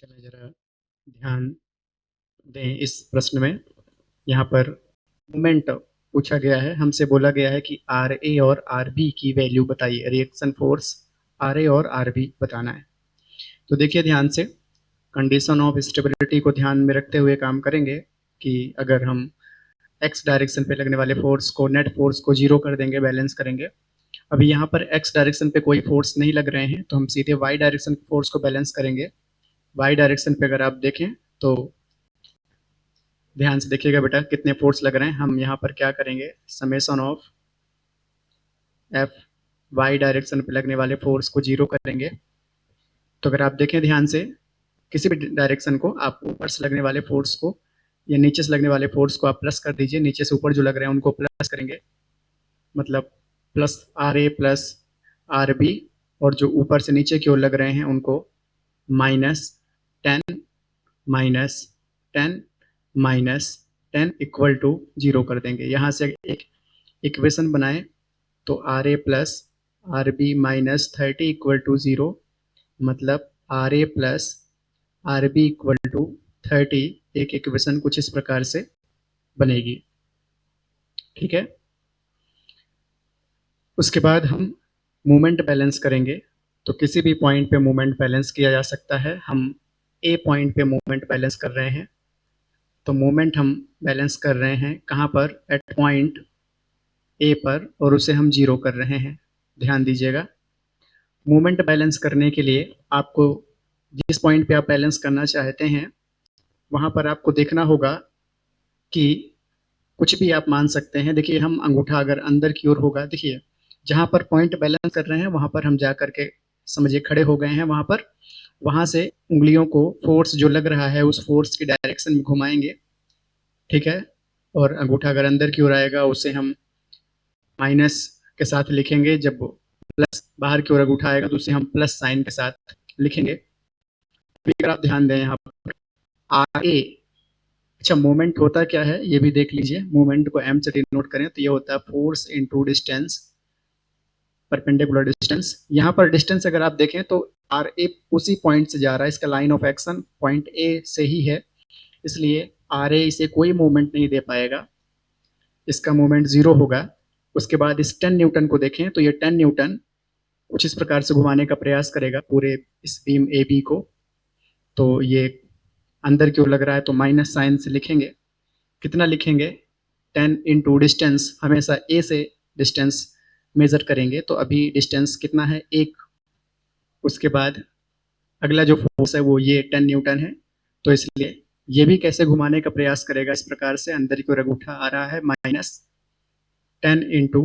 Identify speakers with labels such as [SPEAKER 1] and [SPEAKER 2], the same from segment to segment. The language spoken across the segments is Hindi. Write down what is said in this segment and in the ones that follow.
[SPEAKER 1] चलिए ज़रा ध्यान दें इस प्रश्न में। यहाँ पर मोमेंट पूछा गया है, हमसे बोला गया है कि आर ए और आर बी की वैल्यू बताइए, रिएक्शन फोर्स आर ए और आर बी बताना है। तो देखिए ध्यान से, कंडीशन ऑफ स्टेबिलिटी को ध्यान में रखते हुए काम करेंगे कि अगर हम एक्स डायरेक्शन पे लगने वाले फोर्स को, नेट फोर्स को जीरो कर देंगे, बैलेंस करेंगे। अभी यहाँ पर एक्स डायरेक्शन पे कोई फोर्स नहीं लग रहे हैं, तो हम सीधे वाई डायरेक्शन फोर्स को बैलेंस करेंगे। वाई डायरेक्शन पे अगर आप देखें तो ध्यान से देखिएगा बेटा, कितने फोर्स लग रहे हैं। हम यहाँ पर क्या करेंगे, summation of F Y direction पे लगने वाले फोर्स को जीरो करेंगे। तो अगर आप देखें ध्यान से, किसी भी डायरेक्शन को आप ऊपर से लगने वाले फोर्स को या नीचे से लगने वाले फोर्स को आप प्लस कर दीजिए, नीचे से ऊपर जो लग रहे हैं उनको प्लस करेंगे, मतलब plus R A plus R B, और जो ऊपर से नीचे की ओर लग रहे हैं उनको minus 10 minus 10 minus 10 equal to zero कर देंगे। यहाँ से एक इक्वेशन बनाएं तो R A plus R B minus 30 equal to zero, मतलब R A plus R B equal to 30। एक इक्वेशन कुछ इस प्रकार से बनेगी, ठीक है। उसके बाद हम मोमेंट बैलेंस करेंगे। तो किसी भी पॉइंट पे मोमेंट बैलेंस किया जा सकता है। हम ए पॉइंट पे मोमेंट बैलेंस कर रहे हैं, तो मोमेंट हम बैलेंस कर रहे हैं कहाँ पर, एट पॉइंट ए पर, और उसे हम जीरो कर रहे हैं। ध्यान दीजिएगा, मोमेंट बैलेंस करने के लिए आपको जिस पॉइंट पे आप बैलेंस करना चाहते हैं वहाँ पर आपको देखना होगा कि कुछ भी आप मान सकते हैं। देखिए, हम अंगूठा अगर अंदर की ओर होगा, देखिए जहाँ पर पॉइंट बैलेंस कर रहे हैं वहाँ पर हम जा करके समझिए खड़े हो गए हैं। वहाँ पर, वहाँ से उंगलियों को फोर्स जो लग रहा है उस फोर्स की डायरेक्शन में घुमाएंगे, ठीक है। और अंगूठा अगर अंदर की ओर आएगा उसे हम माइनस के साथ लिखेंगे, जब प्लस बाहर की ओर अंगूठा आएगा तो उसे हम प्लस साइन के साथ लिखेंगे। अगर आप ध्यान दें यहाँ पर आर ए, अच्छा मोमेंट होता क्या है ये भी देख लीजिए। मोमेंट को एम से डिनोट करें तो ये होता है force into distance, perpendicular distance. यहाँ पर डिस्टेंस अगर आप देखें तो आर ए उसी पॉइंट से जा रहा है, इसका line of action point A से ही है, इसलिए आर ए इसे कोई मोमेंट नहीं दे पाएगा, इसका मोमेंट जीरो होगा। उसके बाद इस 10 न्यूटन को देखें तो ये 10 न्यूटन कुछ इस प्रकार से घुमाने का प्रयास करेगा पूरे इस बीम ए बी को। तो ये अंदर की ओर लग रहा है तो माइनस साइन से लिखेंगे। कितना लिखेंगे, 10 इंटू डिस्टेंस, हमेशा ए से डिस्टेंस मेजर करेंगे, तो अभी डिस्टेंस कितना है, 1। उसके बाद अगला जो फोर्स है वो ये 10 न्यूटन है, तो इसलिए ये भी कैसे घुमाने का प्रयास करेगा, इस प्रकार से अंदर की ओर अंगूठा आ रहा है, माइनस 10 इंटू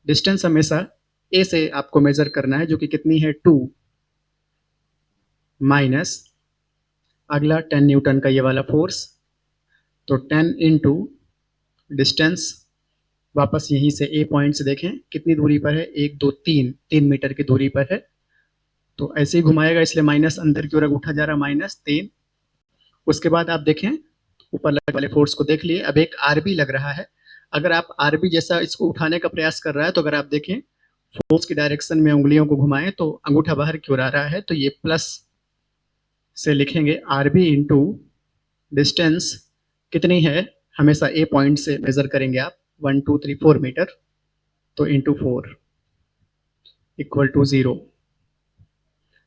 [SPEAKER 1] डिस्टेंस हमेशा ए से आपको मेजर करना है, जो कि कितनी है 2, माइनस अगला 10 न्यूटन का ये वाला फोर्स, तो 10 इंटू डिस्टेंस वापस यहीं से ए पॉइंट से देखें कितनी दूरी पर है, 1 2 3, 3 मीटर की दूरी पर है, तो ऐसे ही घुमाएगा, इसलिए माइनस अंदर की ओर अंगूठा जा रहा, माइनस 3। उसके बाद आप देखें ऊपर लगने वाले फोर्स को देख लिए, अब एक आर बी लग रहा है। अगर आप आर बी जैसा इसको उठाने का प्रयास कर रहा है, तो अगर आप देखें फोर्स की डायरेक्शन में उंगलियों को घुमाएं तो अंगूठा बाहर की ओर आ रहा है, तो ये प्लस से लिखेंगे आर बी इंटू डिस्टेंस कितनी है, हमेशा ए पॉइंट से मेजर करेंगे आप, 1 2 3 4 मीटर, तो इंटू 4 इक्वल टू 0,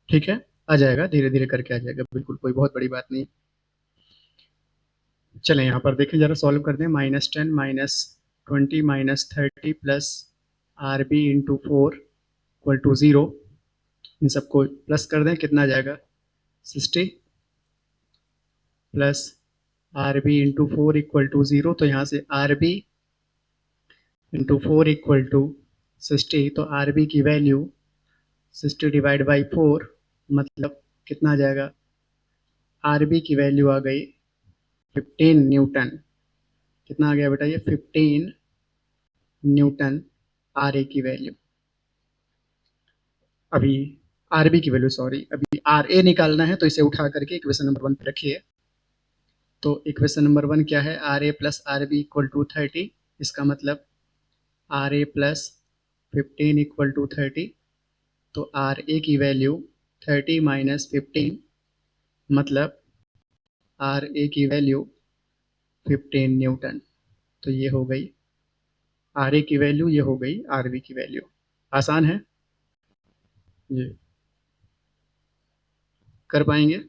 [SPEAKER 1] ठीक है। आ जाएगा, धीरे धीरे करके आ जाएगा, बिल्कुल कोई बहुत बड़ी बात नहीं। चलें यहाँ पर देखें, जरा सॉल्व कर दें। -10 -20 -30 plus R B into 4 equal to 0, इन सबको प्लस कर दें, कितना आ जाएगा 60, plus R B into 4 equal to 0, तो यहाँ से R B into 4 equal to 60, तो आर बी की वैल्यू 60 डिवाइड बाई 4, मतलब कितना आ जाएगा, आर बी की वैल्यू आ गई 15 न्यूटन। कितना आ गया बेटा, ये 15 न्यूटन आर ए की वैल्यू। अभी आर बी की वैल्यू, सॉरी, अभी आर ए निकालना है, तो इसे उठा करके इक्वेशन नंबर 1 पे रखिए। तो इक्वेशन नंबर 1 क्या है, R A plus R B equal to 30, इसका मतलब R A plus 15 equal to 30, तो आर ए की वैल्यू 30 माइनस 15 मतलब आर ए की वैल्यू 15 न्यूटन। तो ये हो गई आर ए की वैल्यू, ये हो गई आर बी की वैल्यू। आसान है, जी कर पाएंगे।